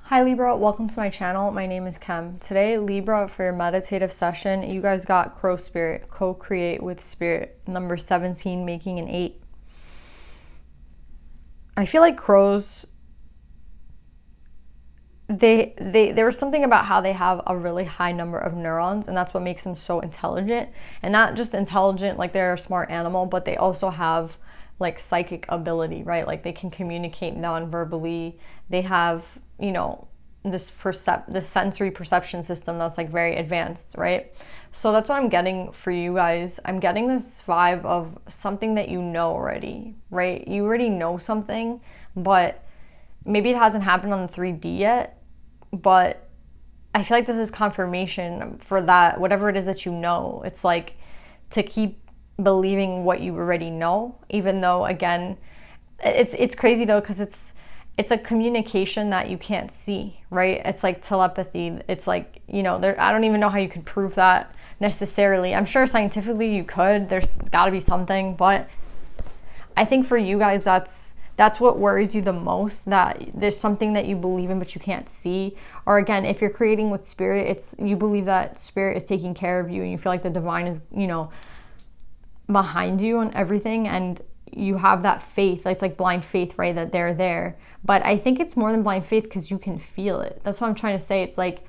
Hi Libra, welcome to my channel. My name is Kem. Today, Libra, for your meditative session, you guys got Crow Spirit, co-create with Spirit, number 17, making an 8. I feel like crows, there was something about how they have a really high number of neurons, and that's what makes them so intelligent. And not just intelligent, like they're a smart animal, but they also have like psychic ability, right? Like they can communicate non-verbally. They have, this sensory perception system that's like very advanced, right? So that's what I'm getting for you guys. I'm getting this vibe of something that you know already, right? You already know something, but maybe it hasn't happened on the 3D yet, but I feel like this is confirmation for that, whatever it is that you know. It's like to keep believing what you already know, even though, again, it's crazy though, because it's a communication that you can't see, right? It's like telepathy. It's like, I don't even know how you could prove that necessarily. I'm sure scientifically you could. There's got to be something, but I think for you guys, that's what worries you the most, that there's something that you believe in but you can't see. Or again, if you're creating with spirit, you believe that spirit is taking care of you and you feel like the divine is, behind you on everything, and you have that faith. It's like blind faith, right? That they're there. But I think it's more than blind faith because you can feel it. That's what I'm trying to say. It's like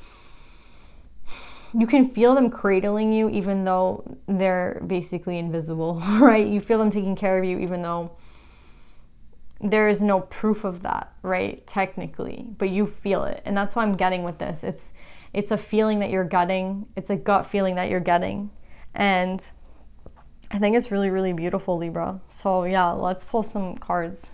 you can feel them cradling you even though they're basically invisible, right? You feel them taking care of you even though there is no proof of that, right? Technically, but you feel it. And that's what I'm getting with this. It's a feeling that you're getting. It's a gut feeling that you're getting. And I think it's really, really beautiful, Libra. So yeah, let's pull some cards.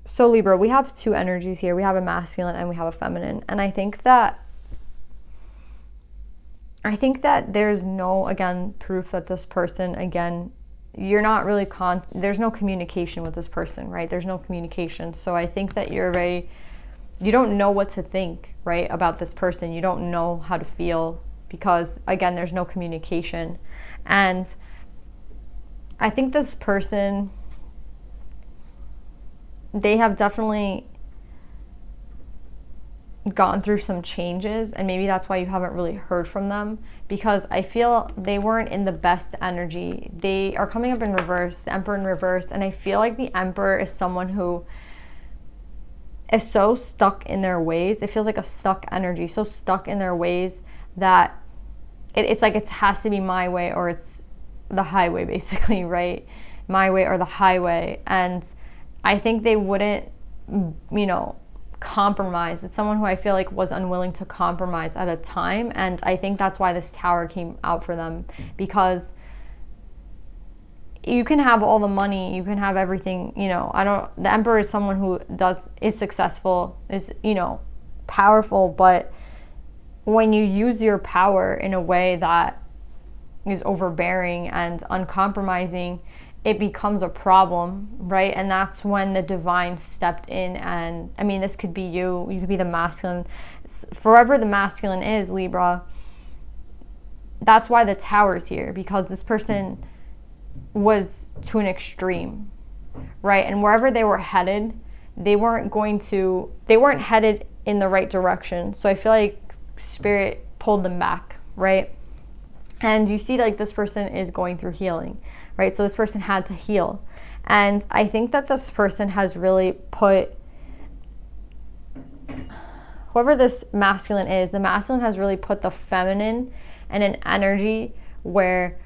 So Libra, we have two energies here. We have a masculine and we have a feminine. And I think that there's no, again, proof that this person, again, you're not really, there's no communication with this person, right? There's no communication. So I think that you don't know what to think, right, about this person. You don't know how to feel because, again, there's no communication. And I think this person, they have definitely gone through some changes, and maybe that's why you haven't really heard from them, because I feel they weren't in the best energy. They are coming up in reverse, the Emperor in reverse, and I feel like the Emperor is someone who is so stuck in their ways. It feels like a stuck energy, so stuck in their ways that it's like it has to be my way or it's the highway, basically, right? My way or the highway. And I think they wouldn't, compromise. It's someone who I feel like was unwilling to compromise at a time, and I think that's why this Tower came out for them, because you can have all the money, you can have everything, you know. The Emperor is someone who is successful, is, you know, powerful, but when you use your power in a way that is overbearing and uncompromising, it becomes a problem, right? And that's when the divine stepped in. And I mean, this could be you could be the masculine, forever the masculine is, Libra. That's why the Tower is here, because this person was to an extreme, right? And wherever they were headed, they weren't headed in the right direction. So I feel like Spirit pulled them back, right? And you see, like, this person is going through healing, right? So this person had to heal. And I think that this person has really put, whoever this masculine is, the masculine has really put the feminine in an energy where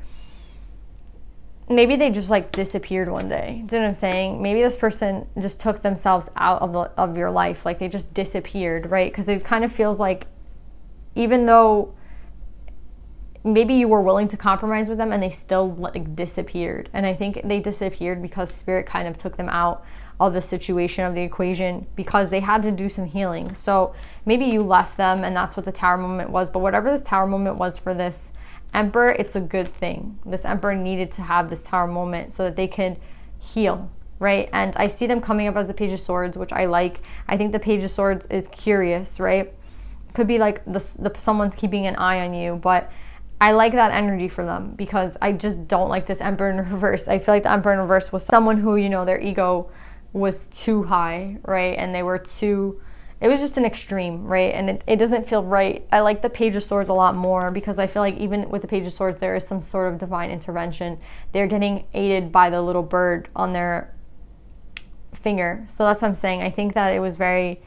maybe they just like disappeared one day. Do you know what I'm saying? Maybe this person just took themselves out of your life. Like, they just disappeared, right? Because it kind of feels like, even though maybe you were willing to compromise with them, and they still like disappeared. And I think they disappeared because Spirit kind of took them out of the situation, of the equation, because they had to do some healing. So maybe you left them, and that's what the Tower moment was. But whatever this Tower moment was for this Emperor, it's a good thing. This Emperor needed to have this Tower moment so that they could heal, right? And I see them coming up as the Page of Swords, which I like. I think the Page of Swords is curious, right? Could be like someone's keeping an eye on you, but I like that energy for them, because I just don't like this Emperor in reverse. I feel like the Emperor in reverse was someone who, you know, their ego was too high, right? And they were too, it was just an extreme, right? And it doesn't feel right. I like the Page of Swords a lot more, because I feel like even with the Page of Swords, there is some sort of divine intervention. They're getting aided by the little bird on their finger. So that's what I'm saying. I think that it was very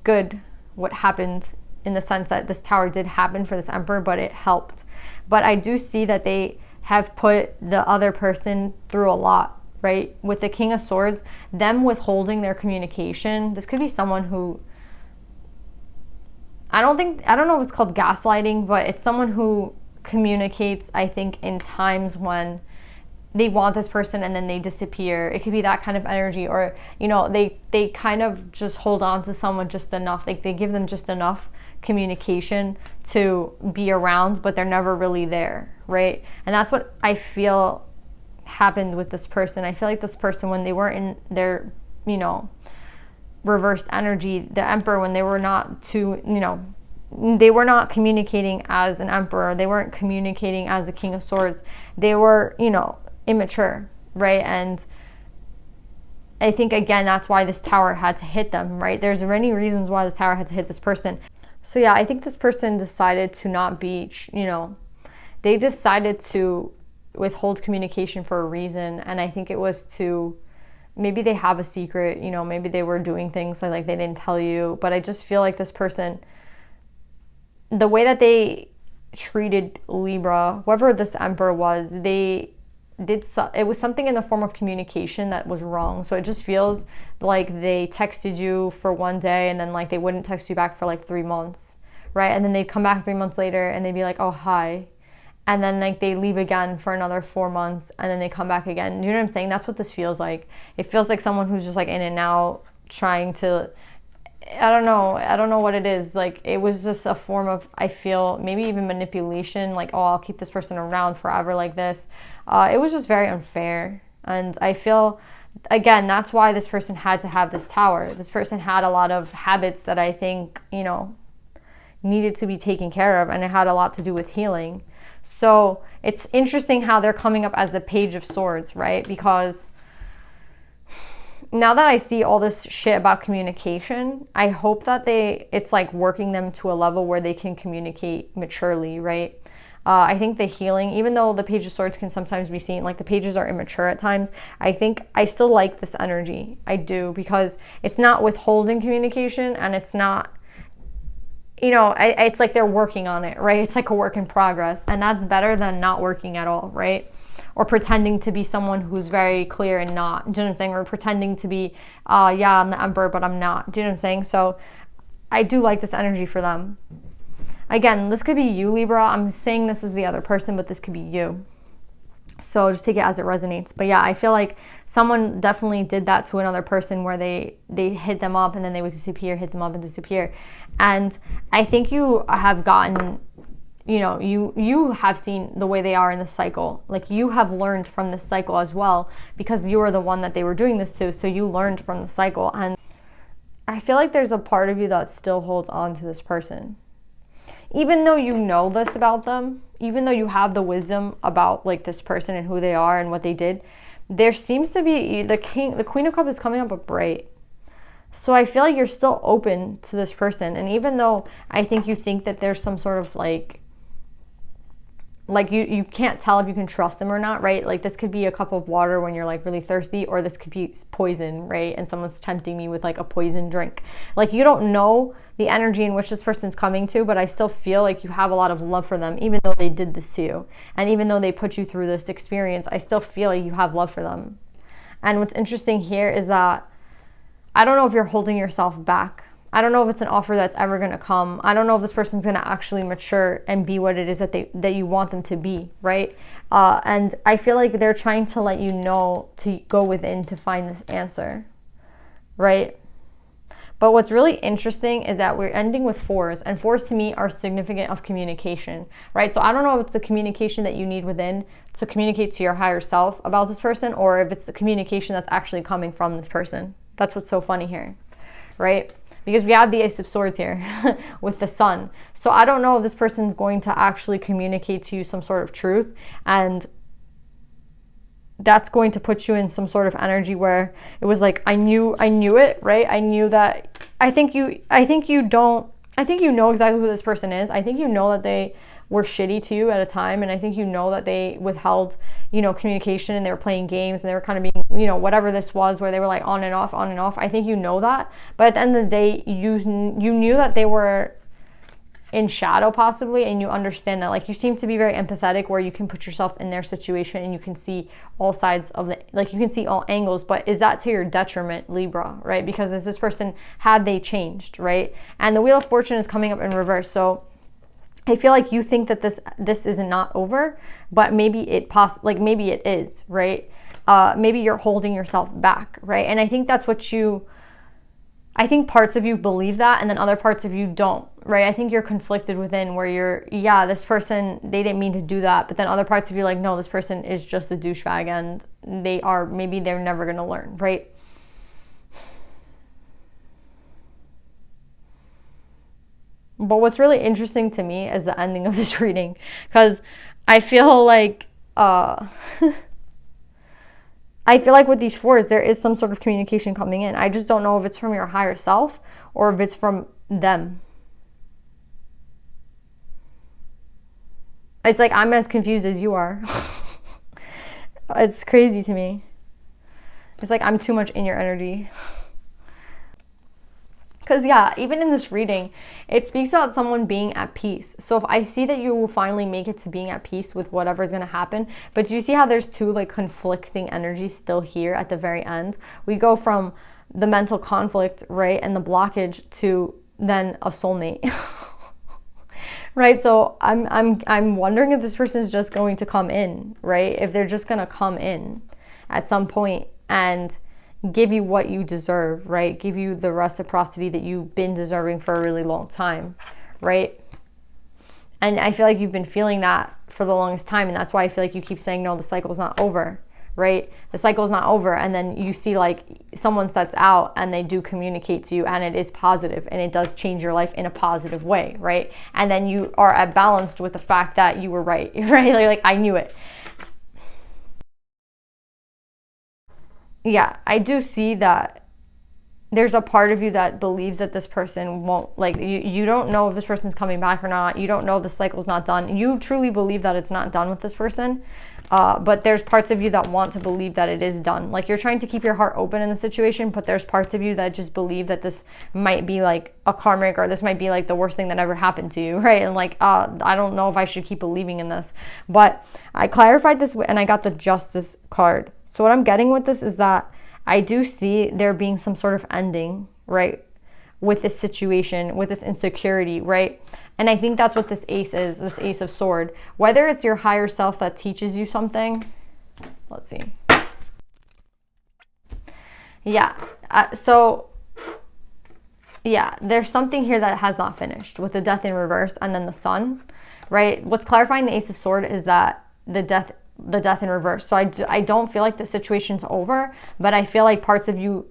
good what happened, in the sense that this Tower did happen for this Emperor, but it helped. But I do see that they have put the other person through a lot, right? With the King of Swords, them withholding their communication. This could be someone who, I don't know if it's called gaslighting, but it's someone who communicates, I think, in times when they want this person and then they disappear. It could be that kind of energy. Or, you know, they kind of just hold on to someone just enough. Like, they give them just enough communication to be around, but they're never really there, right? And that's what I feel happened with this person. I feel like this person, when they were in their, you know, reversed energy, the Emperor, when they were not too, you know, they were not communicating as an Emperor. They weren't communicating as a King of Swords. They were, you know, immature, right? And I think, again, that's why this Tower had to hit them, right? There's many reasons why this Tower had to hit this person. So yeah, I think this person decided to not be, you know, they decided to withhold communication for a reason. And I think it was to, maybe they have a secret, you know, maybe they were doing things like they didn't tell you. But I just feel like this person, the way that they treated Libra, whoever this Emperor was, it was something in the form of communication that was wrong. So it just feels like they texted you for one day, and then like they wouldn't text you back for like 3 months, right? And then they'd come back 3 months later and they'd be like, oh, hi. And then like they leave again for another 4 months, and then they come back again. Do you know what I'm saying? That's what this feels like. It feels like someone who's just like in and out, trying to, I don't know what it is. Like, it was just a form of, I feel, maybe even manipulation. Like, oh, I'll keep this person around forever like this. It was just very unfair. And I feel, again, that's why this person had to have this Tower. This person had a lot of habits that I think, you know, needed to be taken care of, and it had a lot to do with healing. So it's interesting how they're coming up as the Page of Swords, right? Because now that I see all this shit about communication, I hope that it's like working them to a level where they can communicate maturely, right? I think the healing, even though the Page of Swords can sometimes be seen, like the pages are immature at times, I think I still like this energy. I do, because it's not withholding communication, and it's not, you know, it's like they're working on it, right? It's like a work in progress, and that's better than not working at all, right? Or pretending to be someone who's very clear and not. Do you know what I'm saying? Or pretending to be, yeah, I'm the Emperor, but I'm not. Do you know what I'm saying? So I do like this energy for them. Again, this could be you, Libra. I'm saying this is the other person, but this could be you. So just take it as it resonates. But yeah, I feel like someone definitely did that to another person where they hit them up and then they would disappear, hit them up and disappear. And I think you have gotten, you know, you have seen the way they are in the cycle. Like, you have learned from this cycle as well, because you were the one that they were doing this to. So you learned from the cycle. And I feel like there's a part of you that still holds on to this person. Even though you know this about them, even though you have the wisdom about like this person and who they are and what they did, there seems to be the Queen of Cups is coming up bright. So I feel like you're still open to this person. And even though I think you think that there's some sort of like you can't tell if you can trust them or not, right? Like, this could be a cup of water when you're like really thirsty, or this could be poison, right? And someone's tempting me with like a poison drink. Like, you don't know the energy in which this person's coming to, but I still feel like you have a lot of love for them, even though they did this to you. And even though they put you through this experience, I still feel like you have love for them. And what's interesting here is that I don't know if you're holding yourself back. I don't know if it's an offer that's ever going to come. I don't know if this person's going to actually mature and be what it is that you want them to be, right? And I feel like they're trying to let you know to go within to find this answer, right? But what's really interesting is that we're ending with fours, and fours to me are significant of communication, right? So I don't know if it's the communication that you need within to communicate to your higher self about this person, or if it's the communication that's actually coming from this person. That's what's so funny here, right? Because we have the Ace of Swords here with the Sun. So I don't know if this person's going to actually communicate to you some sort of truth, and that's going to put you in some sort of energy where it was like, I knew it, right? I knew that. I think you know exactly who this person is. I think you know that they were shitty to you at a time, and I think you know that they withheld, you know, communication, and they were playing games, and they were kind of being, you know, whatever this was, where they were like on and off. I think you know that, but at the end of the day, you knew that they were in shadow possibly, and you understand that. Like, you seem to be very empathetic, where you can put yourself in their situation and you can see all sides of you can see all angles. But is that to your detriment, Libra, right? Because as this person, had they changed, right? And the Wheel of Fortune is coming up in reverse. So I feel like you think that this is not over, but maybe maybe it is, right? Maybe you're holding yourself back, right? And I think that's I think parts of you believe that, and then other parts of you don't, right? I think you're conflicted within, where this person, they didn't mean to do that, but then other parts of you are like, no, this person is just a douchebag, and maybe they're never going to learn, right? But what's really interesting to me is the ending of this reading, because I feel like with these fours, there is some sort of communication coming in. I just don't know if it's from your higher self or if it's from them. It's like, I'm as confused as you are. It's crazy to me. It's like I'm too much in your energy. Because yeah, even in this reading, it speaks about someone being at peace. So if I see that you will finally make it to being at peace with whatever is going to happen, but do you see how there's two like conflicting energies still here at the very end? We go from the mental conflict, right, and the blockage, to then a soulmate. Right? So I'm wondering if this person is just going to come in, right? If they're just going to come in at some point and give you what you deserve, right? Give you the reciprocity that you've been deserving for a really long time, right? And I feel like you've been feeling that for the longest time, and that's why I feel like you keep saying, no, the cycle's not over, right? The cycle's not over, and then you see like someone sets out and they do communicate to you, and it is positive, and it does change your life in a positive way, right? And then you are at balanced with the fact that you were right, right? Like I knew it. Yeah, I do see that there's a part of you that believes that this person won't, like, you don't know if this person's coming back or not. You don't know if the cycle's not done. You truly believe that it's not done with this person. But there's parts of you that want to believe that it is done. Like, you're trying to keep your heart open in the situation, but there's parts of you that just believe that this might be like a karmic, or this might be like the worst thing that ever happened to you, right? And like, I don't know if I should keep believing in this. But I clarified this and I got the Justice card. So what I'm getting with this is that I do see there being some sort of ending, right, with this situation, with this insecurity, right? And I think that's what this ace is, this Ace of Sword. Whether it's your higher self that teaches you something, Let's see. Yeah. So yeah, there's something here that has not finished with the Death in reverse and then the Sun, right? What's clarifying the Ace of Swords is that the death in reverse. So I don't feel like the situation's over, but I feel like parts of you,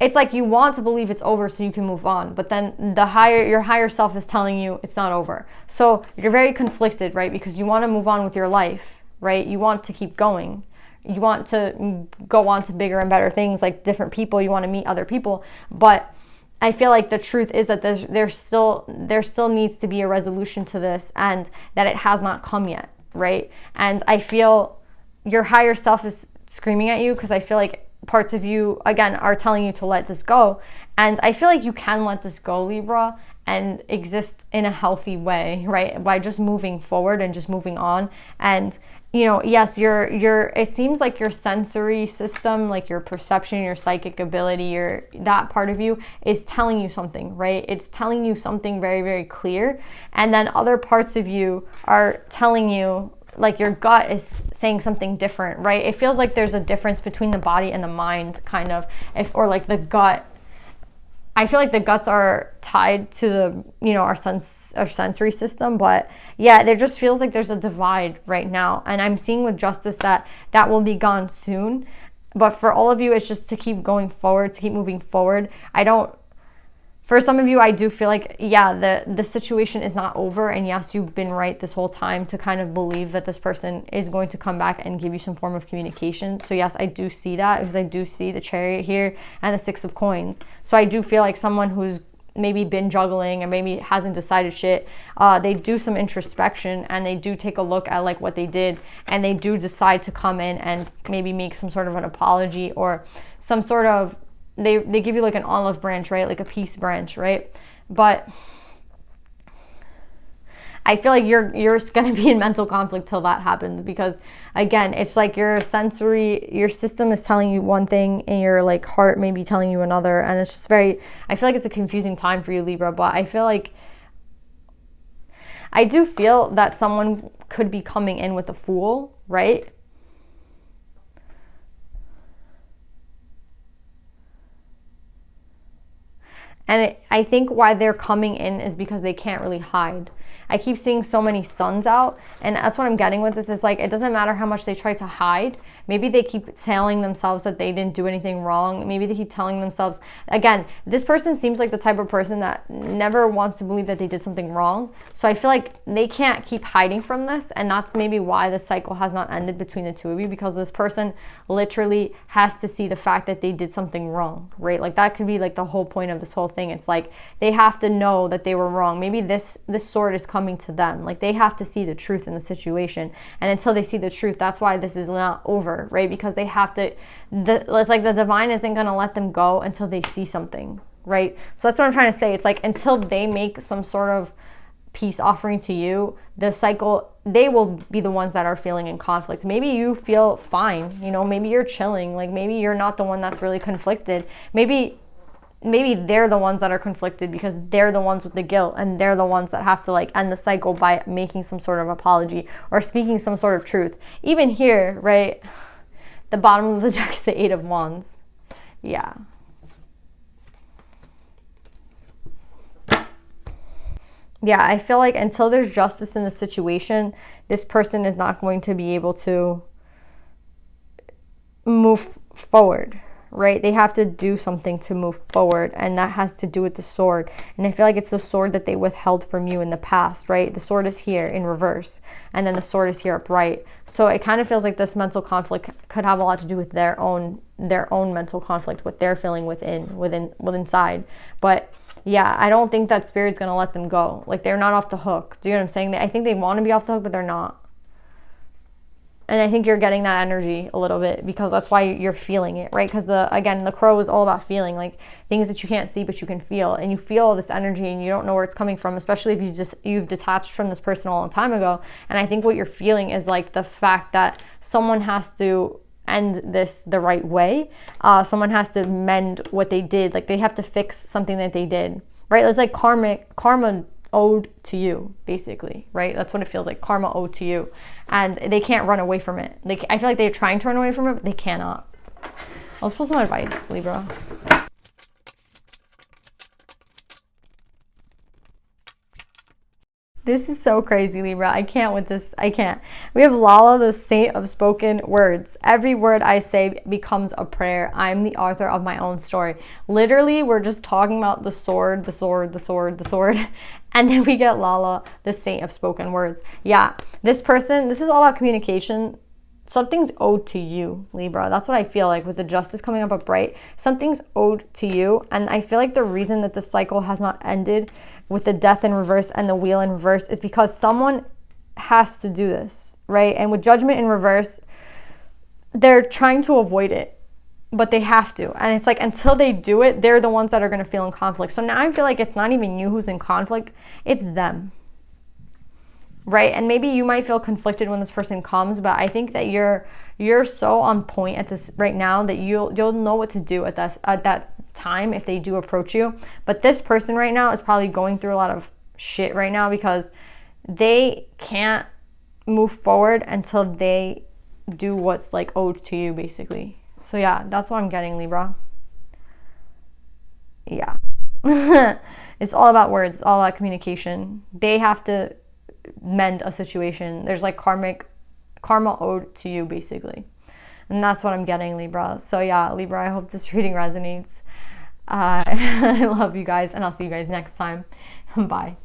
it's like you want to believe it's over so you can move on, but then your higher self is telling you it's not over. So you're very conflicted, right? Because you want to move on with your life, right? You want to keep going. You want to go on to bigger and better things, like different people. You want to meet other people, but I feel like the truth is that there still needs to be a resolution to this, and that it has not come yet, right? And I feel your higher self is screaming at you, because I feel like parts of you, again, are telling you to let this go. And I feel like you can let this go, Libra, and exist in a healthy way, right? By just moving forward and just moving on. And you know, yes, it seems like your sensory system, like your perception, your psychic ability, that part of you is telling you something, right? It's telling you something very, very clear. And then other parts of you are telling you, like your gut is saying something different, right? It feels like there's a difference between the body and the mind, kind of, or like the gut. I feel like the guts are tied to the, you know, our sensory system, but yeah, there just feels like there's a divide right now. And I'm seeing with justice that will be gone soon. But for all of you, it's just to keep going forward, to keep moving forward. For some of you, I do feel like, yeah, the situation is not over. And yes, you've been right this whole time to kind of believe that this person is going to come back and give you some form of communication. So yes, I do see that, because I do see the Chariot here and the Six of Coins. So I do feel like someone who's maybe been juggling and maybe hasn't decided shit, they do some introspection and they do take a look at like what they did, and they do decide to come in and maybe make some sort of an apology, or some sort of, they give you like an olive branch, right? Like a peace branch, right? But I feel like you're going to be in mental conflict till that happens, because again, it's like your system is telling you one thing and your like heart may be telling you another. And it's just I feel like it's a confusing time for you, Libra, but I do feel that someone could be coming in with a Fool, right? And I think why they're coming in is because they can't really hide. I keep seeing so many suns out, and that's what I'm getting with this. Is like, it doesn't matter how much they try to hide. Maybe they keep telling themselves that they didn't do anything wrong. Maybe they keep telling themselves, again, this person seems like the type of person that never wants to believe that they did something wrong. So I feel like they can't keep hiding from this, and that's maybe why the cycle has not ended between the two of you, because this person literally has to see the fact that they did something wrong, right? Like that could be like the whole point of this whole thing. It's like they have to know that they were wrong. Maybe this sword is coming to them. Like they have to see the truth in the situation, and until they see the truth, that's why this is not over, right? Because they have to, it's like the divine isn't going to let them go until they see something, right? So that's what I'm trying to say. It's like until they make some sort of peace offering to you, the cycle, they will be the ones that are feeling in conflict. Maybe you feel fine, you know, maybe you're chilling, like maybe you're not the one that's really conflicted. Maybe they're the ones that are conflicted because they're the ones with the guilt, and they're the ones that have to like end the cycle by making some sort of apology or speaking some sort of truth. Even here, right, the bottom of the deck is the Eight of Wands. Yeah. Yeah, I feel like until there's justice in the situation, this person is not going to be able to move forward, right? They have to do something to move forward, and that has to do with the sword. And I feel like it's the sword that they withheld from you in the past, right? The sword is here in reverse, and then the sword is here upright. So it kind of feels like this mental conflict could have a lot to do with their own mental conflict, what they're feeling within inside. But yeah, I don't think that Spirit's going to let them go. Like, they're not off the hook. Do you know what I'm saying? I think they want to be off the hook, but they're not. And I think you're getting that energy a little bit, because that's why you're feeling it, right? Because again, the crow is all about feeling, like things that you can't see but you can feel, and you feel this energy and you don't know where it's coming from, especially if you've detached from this person a long time ago. And I think what you're feeling is like the fact that someone has to end this the right way. Someone has to mend what they did. Like they have to fix something that they did, right? It's like karma owed to you, basically, right? That's what it feels like, karma owed to you. And they can't run away from it. I feel like they're trying to run away from it, but they cannot. Let's pull some advice, Libra. This is so crazy, Libra. I can't with this. I can't. We have Lala, the saint of spoken words. Every word I say becomes a prayer. I'm the author of my own story. Literally, we're just talking about the sword, the sword, the sword, the sword. And then we get Lala, the saint of spoken words. Yeah, this person, this is all about communication. Something's owed to you, Libra. That's what I feel like with the justice coming up upright. Something's owed to you. And I feel like the reason that the cycle has not ended with the death in reverse and the wheel in reverse is because someone has to do this, right? And with judgment in reverse, they're trying to avoid it, but they have to. And it's like until they do it, they're the ones that are going to feel in conflict. So now I feel like it's not even you who's in conflict, it's them. Right? And maybe you might feel conflicted when this person comes, but I think that you're so on point at this right now that you'll know what to do at that time if they do approach you. But this person right now is probably going through a lot of shit right now because they can't move forward until they do what's like owed to you, basically. So yeah, that's what I'm getting, Libra. Yeah. It's all about words. It's all about communication. They have to mend a situation. There's like karma owed to you, basically. And that's what I'm getting, Libra. So yeah, Libra, I hope this reading resonates. I love you guys, and I'll see you guys next time. Bye.